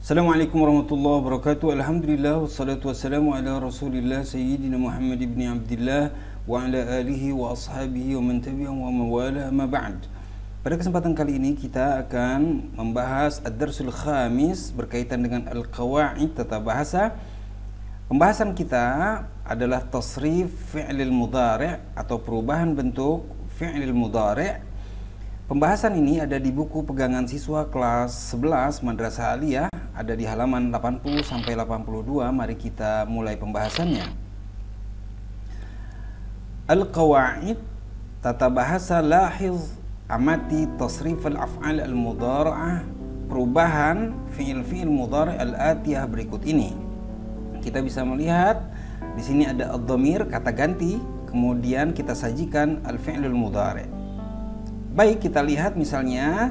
Assalamualaikum warahmatullahi wabarakatuh. Alhamdulillah wassalatu wassalamu ala Rasulillah Sayyidina Muhammad ibn Abdullah wa ala alihi wa ashabihi wa man tabi'ahum wa mawala ma ba'd. Pada kesempatan kali ini kita akan membahas ad-darsul khamis berkaitan dengan al-qawaid tata bahasa. Pembahasan kita adalah tasrif fi'lil mudhari' atau perubahan bentuk fi'lil mudhari'. Pembahasan ini ada di buku pegangan siswa kelas 11 Madrasah Aliyah, ada di halaman 80 sampai 82. Mari kita mulai pembahasannya. Al-qawaid tata bahasa, lahiz amati tasrif al-af'al al-mudhari'ah, perubahan fi'il mudhari' al-atiyah berikut ini. Kita bisa melihat di sini ada ad-dhamir, kata ganti, kemudian kita sajikan al-fi'lul mudhari'. Baik, kita lihat misalnya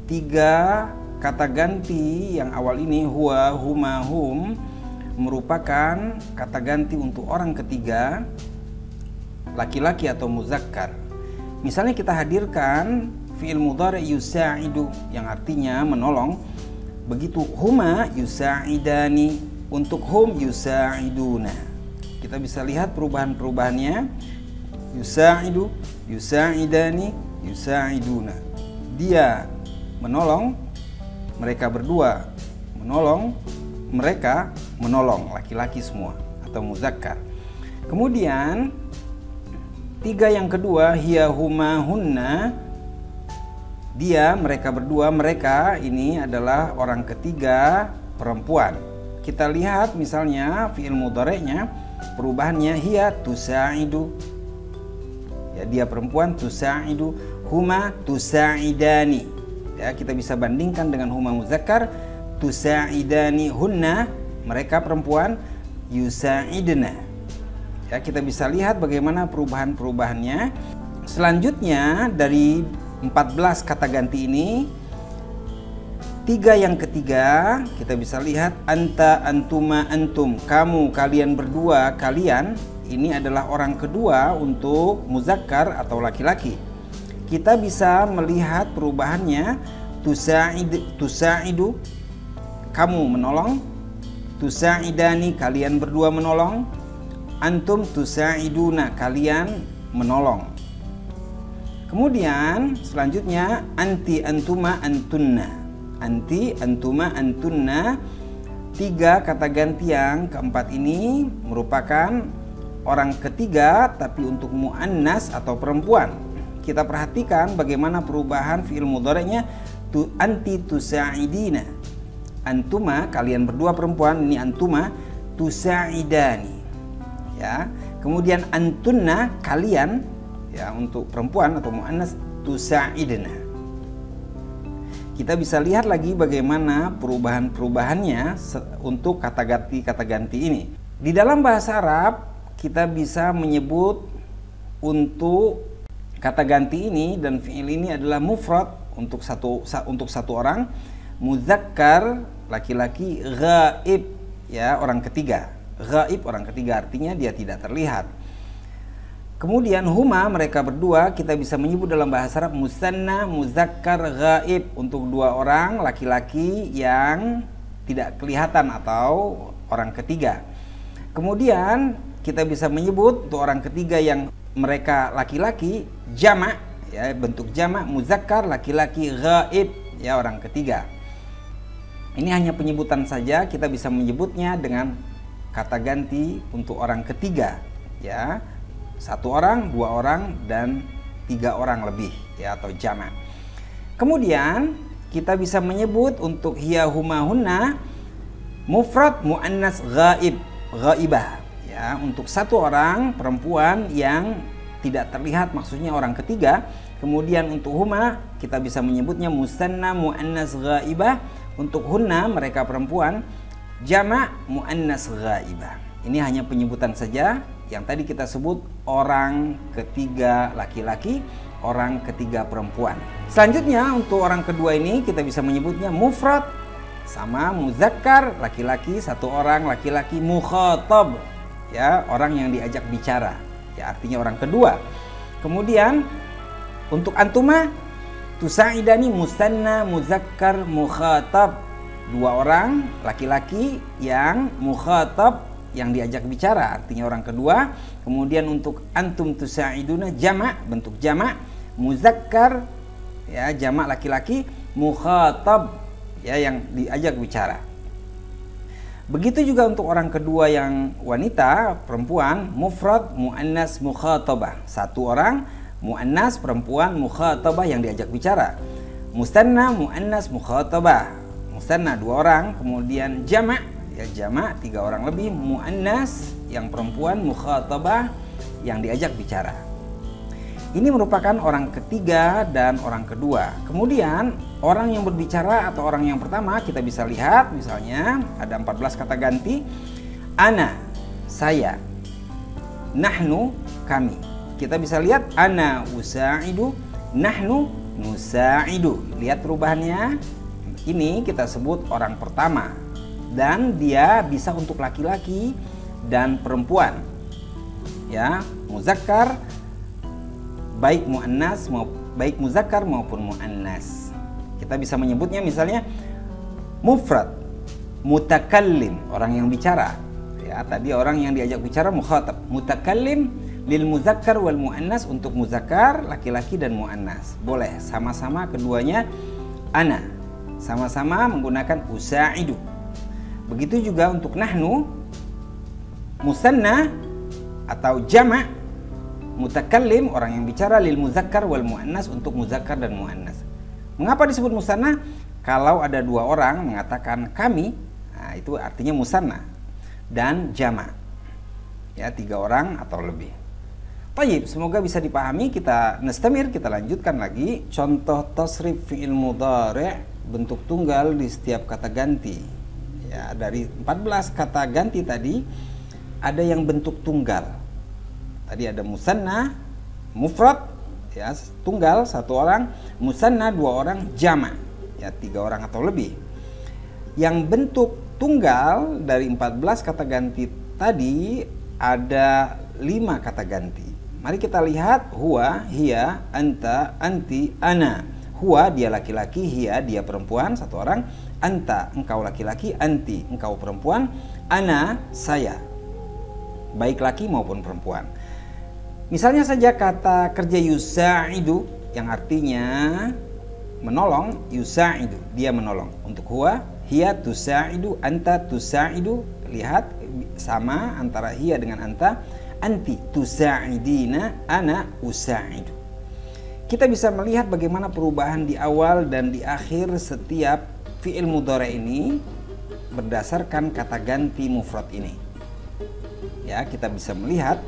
3 kata ganti yang awal ini huwa, huma, hum merupakan kata ganti untuk orang ketiga laki-laki atau muzakkar. Misalnya kita hadirkan fi'il mudhari' yusa'idu yang artinya menolong. Begitu huma yusa'idani, untuk hum yusa'iduna. Kita bisa lihat perubahan-perubahannya. Yusa'idu, yusa'idani, yusa'iduna. Dia menolong, mereka berdua menolong, mereka menolong, laki-laki semua atau muzakkar. Kemudian 3 yang kedua hiya, huma, hunna, dia, mereka berdua, mereka ini adalah orang ketiga perempuan. Kita lihat misalnya fi'il mudhari'nya, perubahannya hiya tusa'idu, ya, dia perempuan, tusa'idu, huma tusa'idani. Ya, kita bisa bandingkan dengan huma muzakkar, tusa'idani, hunna, mereka perempuan, yusa'idna. Ya, kita bisa lihat bagaimana perubahan-perubahannya. Selanjutnya dari 14 kata ganti ini, 3 yang ketiga kita bisa lihat anta, antuma, antum, kamu, kalian berdua, kalian. Ini adalah orang kedua untuk muzakkar atau laki-laki. Kita bisa melihat perubahannya. Tusa'idu, kamu menolong. Tusa'idani, kalian berdua menolong. Antum tusa'iduna, kalian menolong. Kemudian selanjutnya anti, antuma, antunna. Anti, antuma, antunna. 3 kata ganti yang keempat ini merupakan orang ketiga tapi untuk muannas atau perempuan. Kita perhatikan bagaimana perubahan fi'il mudhari'nya. Anti tusa'idina, antuma, kalian berdua perempuan, ini antuma, tusa'idani, ya. Kemudian antunna, kalian, ya, untuk perempuan atau muannas, tusa'idna. Kita bisa lihat lagi bagaimana perubahan-perubahannya untuk kata ganti ini. Di dalam bahasa Arab kita bisa menyebut untuk kata ganti ini dan fi'il ini adalah mufrad untuk satu orang, muzakkar laki-laki, ghaib, ya, orang ketiga. Ghaib, orang ketiga, artinya dia tidak terlihat. Kemudian huma, mereka berdua, kita bisa menyebut dalam bahasa Arab musanna, muzakkar, ghaib, untuk 2 orang laki-laki yang tidak kelihatan atau orang ketiga. Kemudian kita bisa menyebut untuk orang ketiga yang mereka laki-laki, jamak, ya, bentuk jamak, muzakkar, laki-laki, ghaib, ya, orang ketiga. Ini hanya penyebutan saja, kita bisa menyebutnya dengan kata ganti untuk orang ketiga, ya, 1 orang, 2 orang, dan 3 orang lebih, ya, atau jamak. Kemudian kita bisa menyebut untuk hiya, huma, hunna, mufrad, muannas, ghaib, ghaibah. Ya, untuk 1 orang perempuan yang tidak terlihat, maksudnya orang ketiga. Kemudian untuk huma kita bisa menyebutnya musanna, muannas, ghaibah. Untuk hunna, mereka perempuan, jamak, muannas, ghaibah. Ini hanya penyebutan saja. Yang tadi kita sebut orang ketiga laki-laki, orang ketiga perempuan. Selanjutnya untuk orang kedua ini kita bisa menyebutnya mufrad sama muzakkar, laki-laki, 1 orang laki-laki, mukhatab, ya, orang yang diajak bicara, ya, artinya orang kedua. Kemudian untuk antuma, tusa'idani, musanna, muzakkar, mukhatab, dua orang laki-laki yang mukhatab, yang diajak bicara, artinya orang kedua. Kemudian untuk antum tusa'iduna jamak, bentuk jamak, muzakkar ya, jamak laki-laki, mukhatab ya, yang diajak bicara. Begitu juga untuk orang kedua yang wanita, perempuan, mufrad, muannas, mukhatabah. Satu orang muannas, perempuan, mukhatabah yang diajak bicara. Musanna, muannas, mukhatabah. Musanna dua orang, kemudian jamak ya, jamak tiga orang lebih, muannas yang perempuan, mukhatabah yang diajak bicara. Ini merupakan orang ketiga dan orang kedua. Kemudian orang yang berbicara atau orang yang pertama kita bisa lihat, misalnya ada 14 kata ganti. Ana, saya. Nahnu, kami. Kita bisa lihat ana usa'idu, nahnu nusa'idu. Lihat perubahannya. Ini kita sebut orang pertama, dan dia bisa untuk laki-laki dan perempuan ya, muzakkar baik muannas, baik muzakkar maupun muannas. Kita bisa menyebutnya misalnya mufrad, mutakallim, orang yang bicara ya, tadi orang yang diajak bicara mukhatab. Mutakallim lil muzakkar wal muannas, untuk muzakkar laki-laki dan muannas. Boleh sama-sama keduanya ana, sama-sama menggunakan usa'idu. Begitu juga untuk nahnu, musanna atau jamak, mutakallim orang yang bicara, lil muzakkar wal muannas, untuk muzakkar dan muannas. Mengapa disebut musanna? Kalau ada dua orang mengatakan kami, nah itu artinya musanna, dan jamak ya, tiga orang atau lebih. Baik, semoga bisa dipahami. Kita nastamir, kita lanjutkan lagi contoh tasrif fi'il mudhari' bentuk tunggal di setiap kata ganti ya. Dari 14 kata ganti tadi ada yang bentuk tunggal. Tadi ada musanna, mufrad ya, tunggal satu orang, musanna dua orang, jamak ya, tiga orang atau lebih. Yang bentuk tunggal dari 14 kata ganti tadi ada 5 kata ganti. Mari kita lihat. Huwa, hiya, anta, anti, ana. Huwa dia laki-laki, hiya dia perempuan satu orang, anta engkau laki-laki, anti engkau perempuan, ana saya baik laki maupun perempuan. Misalnya saja kata kerja yusa'idu yang artinya menolong, yusa'idu dia menolong. Untuk huwa, hiya tusa'idu, anta tusa'idu. Lihat sama antara hiya dengan anta. Anti tusa'idina, ana usa'idu. Kita bisa melihat bagaimana perubahan di awal dan di akhir setiap fi'il mudhari' ini berdasarkan kata ganti mufrad ini. Ya, kita bisa melihat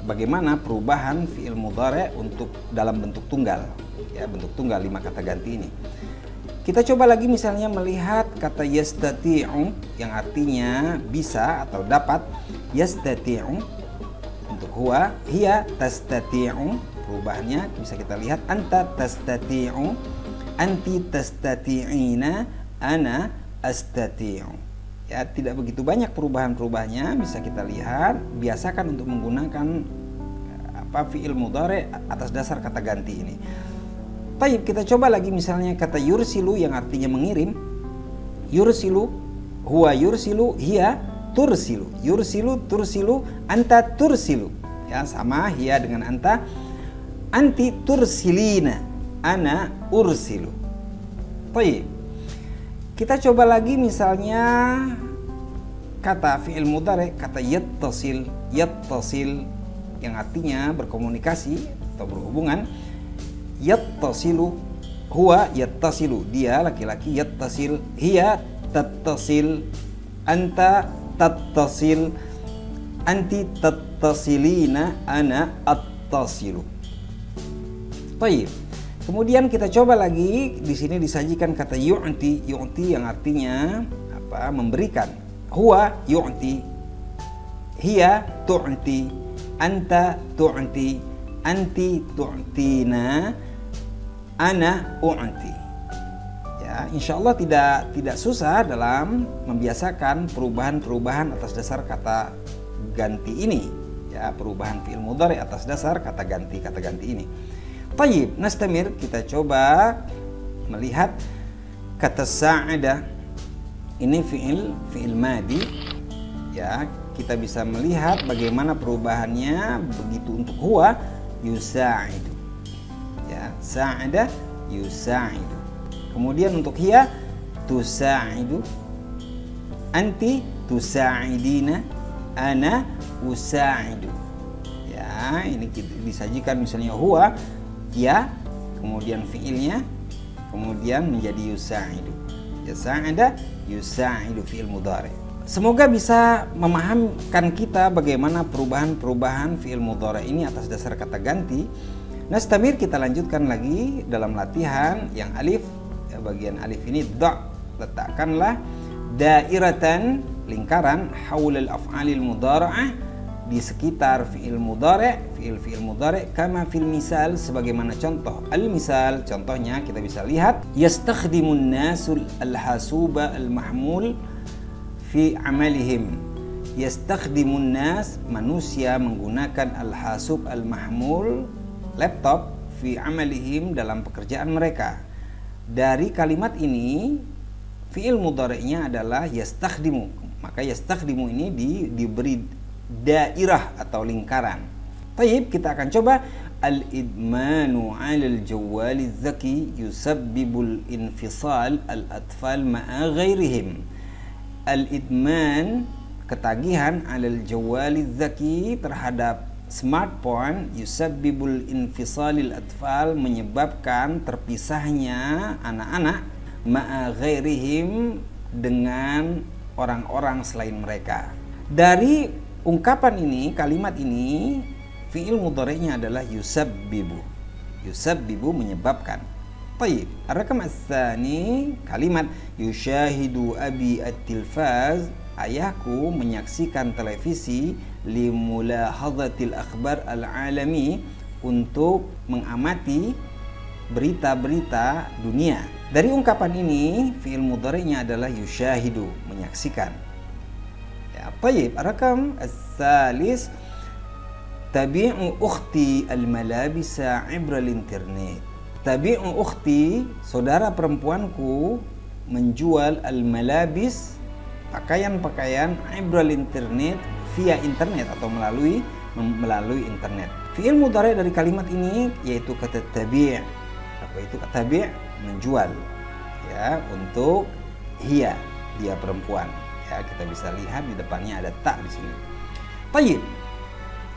bagaimana perubahan fi'il mudhari' untuk dalam bentuk tunggal. Ya, bentuk tunggal 5 kata ganti ini. Kita coba lagi misalnya melihat kata yastati'u yang artinya bisa atau dapat. Yastati'u untuk huwa, hiya tastati'u, perubahannya bisa kita lihat. Anta tastati'u, anti tastati'ina, ana astati'u. Ya, tidak begitu banyak perubahan-perubahannya, bisa kita lihat. Biasakan untuk menggunakan fi'il mudhari' atas dasar kata ganti ini. Baik, kita coba lagi misalnya kata yursilu yang artinya mengirim. Yursilu, huwa yursilu, hiya tursilu. Yursilu, tursilu, anta tursilu. Ya, sama hiya dengan anta. Anti tursilina, ana ursilu. Baik. Kita coba lagi misalnya kata fi'il mudhari', kata yattasil, yattasil yang artinya berkomunikasi atau berhubungan. Yattasilu, huwa yattasilu dia laki-laki, yattasil, hiya tattasil, anta tattasil, anti tattasilina, ana attasilu. Baik. Kemudian kita coba lagi, di sini disajikan kata yu'ti, yu'ti yang artinya memberikan. Huwa yu'ti, hiya tu'ti, anta tu'ti, anti tu'tina, ana u'ti. Ya, insya Allah tidak susah dalam membiasakan perubahan-perubahan atas dasar kata ganti ini. Ya, perubahan fi'il mudhari' atas dasar kata ganti ini. Tayyib, nastamir, kita coba melihat kata sa'ada. Ini fi'il madi. Ya, kita bisa melihat bagaimana perubahannya. Begitu untuk huwa, yusa'idu. Ya, sa'ada yusa'idu. Kemudian untuk hiya, tusa'idu. Anti tusa'idina, ana usa'idu. Ya, ini disajikan misalnya huwa, ya, kemudian fi'ilnya, kemudian menjadi yusa'idu. Ya, sa'ada yusa'idu fi'il mudhari'. Semoga bisa memahamkan kita bagaimana perubahan-perubahan fi'il mudhari' ini atas dasar kata ganti. Nastamir, kita lanjutkan lagi dalam latihan yang alif. Ya, bagian alif ini letakkanlah dairatan, lingkaran, haulal af'alil mudhara'ah, di sekitar fi'il mudhari', fi'il mudhari' kama fil misal, sebagaimana contoh. Al misal, contohnya kita bisa lihat yastakhdimun nasul al-hasuba al-mahmul fi amalihim. Yastakhdimun nas, manusia menggunakan al-hasub al-mahmul, laptop, fi amalihim, dalam pekerjaan mereka. Dari kalimat ini fi'il mudhari'nya adalah yastakhdimu. Maka yastakhdimu ini diberi dairah atau lingkaran. Taib, kita akan coba. Al-idmanu 'alal jawwali zaki yusabbibul infisal al-atfal ma'a ghairihim. Al-idman, ketagihan, 'alal jawwali zaki, terhadap smartphone, yusabbibul infisalil atfal, menyebabkan terpisahnya anak-anak, ma'a ghairihim, dengan orang-orang selain mereka. Dari ungkapan ini, kalimat ini, fi'il mudhari'nya adalah yusabbibu. Yusabbibu, menyebabkan. Taib. Ar-rakam ats-tsani, kalimat yushahidu abi at-tilfaz, ayahku menyaksikan televisi, limulahadzatil akhbar al-alami, untuk mengamati berita-berita dunia. Dari ungkapan ini, fi'il mudhari'nya adalah yushahidu, menyaksikan. Ya, taib. Ar-rakam ats-tsalis, tabi'u ukhti al-malabisa 'ibral internet. Tabi'u ukhti, saudara perempuanku, menjual al-malabis, pakaian-pakaian, 'ibral internet, via internet atau melalui internet. Fi'il mudhari' dari kalimat ini yaitu kata tabi'. Apa itu kata tabi'? Menjual. Ya, untuk hiya, dia perempuan. Ya, kita bisa lihat di depannya ada ta di sini. Tayyib.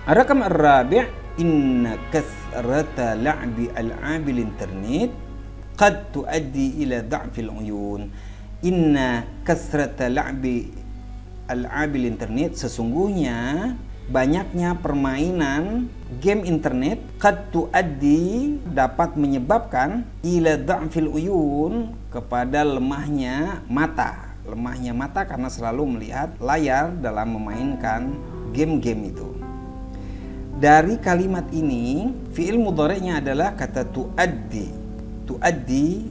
Ar-rakam ar-rabi', inna kasrata la'bi al-'abil internet qad tuaddi ila dha'fil uyun. Inna kasrata la'bi al-'abil internet, sesungguhnya banyaknya permainan game internet, qad tuaddi, dapat menyebabkan, ila dha'fil uyun, kepada lemahnya mata. Lemahnya mata karena selalu melihat layar dalam memainkan game-game itu. Dari kalimat ini, fi'il mudhari'nya adalah kata tuaddi. Tuaddi,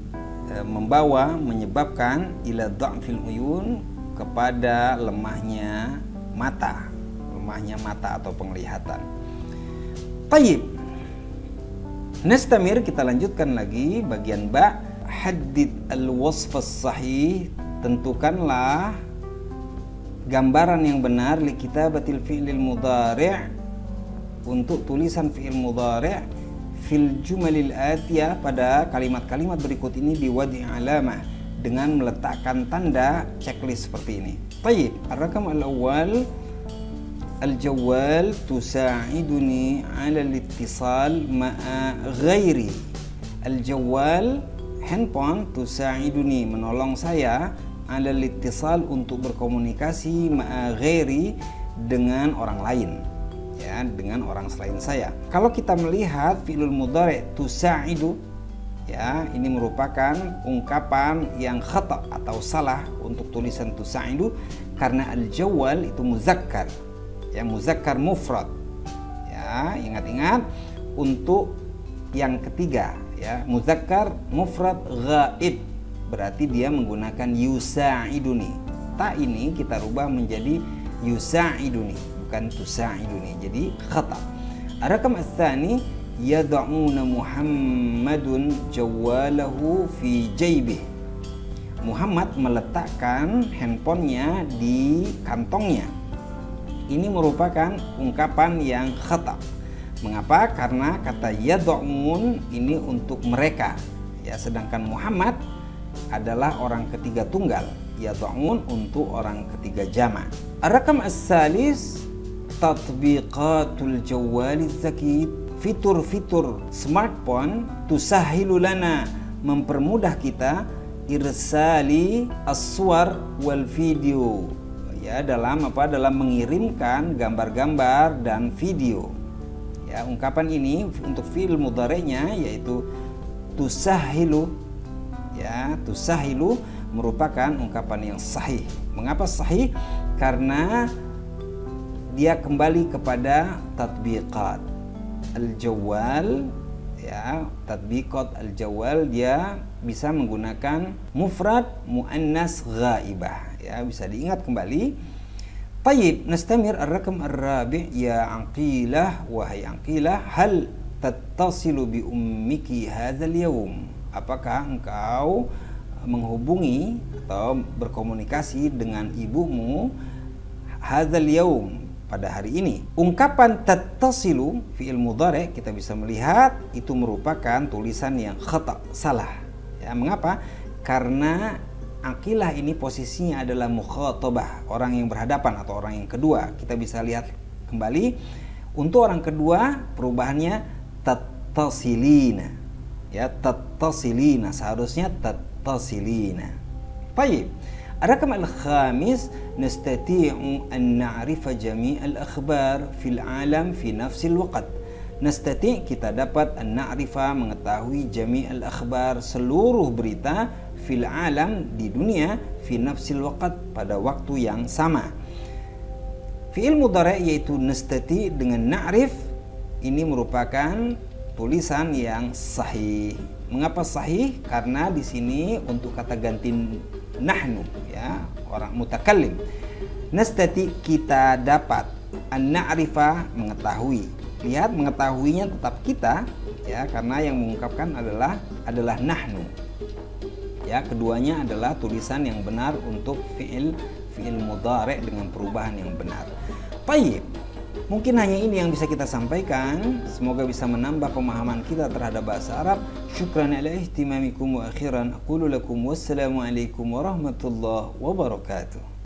membawa, menyebabkan, ila dha'fil uyun, kepada lemahnya mata. Lemahnya mata atau penglihatan. Tayyib. Nastamir, kita lanjutkan lagi bagian ba. Haddid al-wasf as-sahih, tentukanlah gambaran yang benar li kitabatil fi'lil mudhari', untuk tulisan fi'il mudhari' fil jumalil atiyah, pada kalimat-kalimat berikut ini, biwadi' alamah, dengan meletakkan tanda checklist seperti ini. Tayyib. Ar-rakam al-awwal, al-jawwal tusa'iduni 'ala al-ittisal ma'a ghairi. Al-jawwal, handphone, tusa'iduni, menolong saya, 'ala al-ittisal, untuk berkomunikasi, ma'a ghairi, dengan orang lain. Ya, dengan orang selain saya. Kalau kita melihat fi'lul mudhari' tusa'idu, ya, ini merupakan ungkapan yang khata atau salah untuk tulisan tusa'idu, karena al-jawwal itu muzakkar. Ya, muzakkar mufrad. Ya, ingat-ingat untuk yang ketiga, ya, muzakkar mufrad ghaib, berarti dia menggunakan yusa'iduni. Ta ini kita rubah menjadi yusa'iduni, bukan tusa'iduni, jadi khata. Ar-rakam ats-tsani, yad'una Muhammadun jawwalahu fi jaybih. Muhammad meletakkan handphonenya di kantongnya. Ini merupakan ungkapan yang khata. Mengapa? Karena kata yad'un ini untuk mereka, ya, sedangkan Muhammad adalah orang ketiga tunggal. Yad'un untuk orang ketiga jama'. Ar-rakam as-salis tatbiqatul jawwaliz zaki. Fitur-fitur smartphone tusahilu lana, mempermudah kita irsali as-suwar wal video, ya, dalam mengirimkan gambar-gambar dan video. Ya, ungkapan ini untuk fi'il mudhari'nya yaitu tusahilu. Ya, tusahilu merupakan ungkapan yang sahih. Mengapa sahih? Karena dia kembali kepada tatbiqat al-jawwal, ya, tatbiqat al-jawwal, dia bisa menggunakan mufrad muannas ghaibah, ya, bisa diingat kembali. Tayyib, nastamir ar-rakam ar-rabi'. Ya Aqilah, wahai Aqilah, hal tattasilu bi ummiki hadzal yawm. Apakah engkau menghubungi atau berkomunikasi dengan ibumu hadzal yawm, pada hari ini? Ungkapan tattasilu fi'il mudhari' kita bisa melihat itu merupakan tulisan yang khata, salah. Ya, mengapa? Karena Aqilah ini posisinya adalah mukhatabah, orang yang berhadapan atau orang yang kedua. Kita bisa lihat kembali. Untuk orang kedua perubahannya tattasilina. Ya, tattasilina, seharusnya tattasilina. Baik. Ar-rakam al-khamis, nastati'u an na'rifa jami' al-akhbar fil alam fi nafsil waqt. Nastati', kita dapat, an na'rifa, mengetahui, jami' al-akhbar, seluruh berita, fil alam, di dunia, fi nafsil waqt, pada waktu yang sama. Fi'il mudhari' yaitu nastati dengan na'rif ini merupakan tulisan yang sahih. Mengapa sahih? Karena di sini untuk kata ganti nahnu, ya, orang mutakallim. Nastati, kita dapat, an na'rifa, mengetahui. Lihat, mengetahuinya tetap kita, ya, karena yang mengungkapkan adalah nahnu. Ya, keduanya adalah tulisan yang benar untuk fi'il mudhari' dengan perubahan yang benar. Baik, mungkin hanya ini yang bisa kita sampaikan. Semoga bisa menambah pemahaman kita terhadap bahasa Arab. Syukran ala ihtimamikum wa akhiran aqulu lakum wassalamu alaikum warahmatullahi wabarakatuh.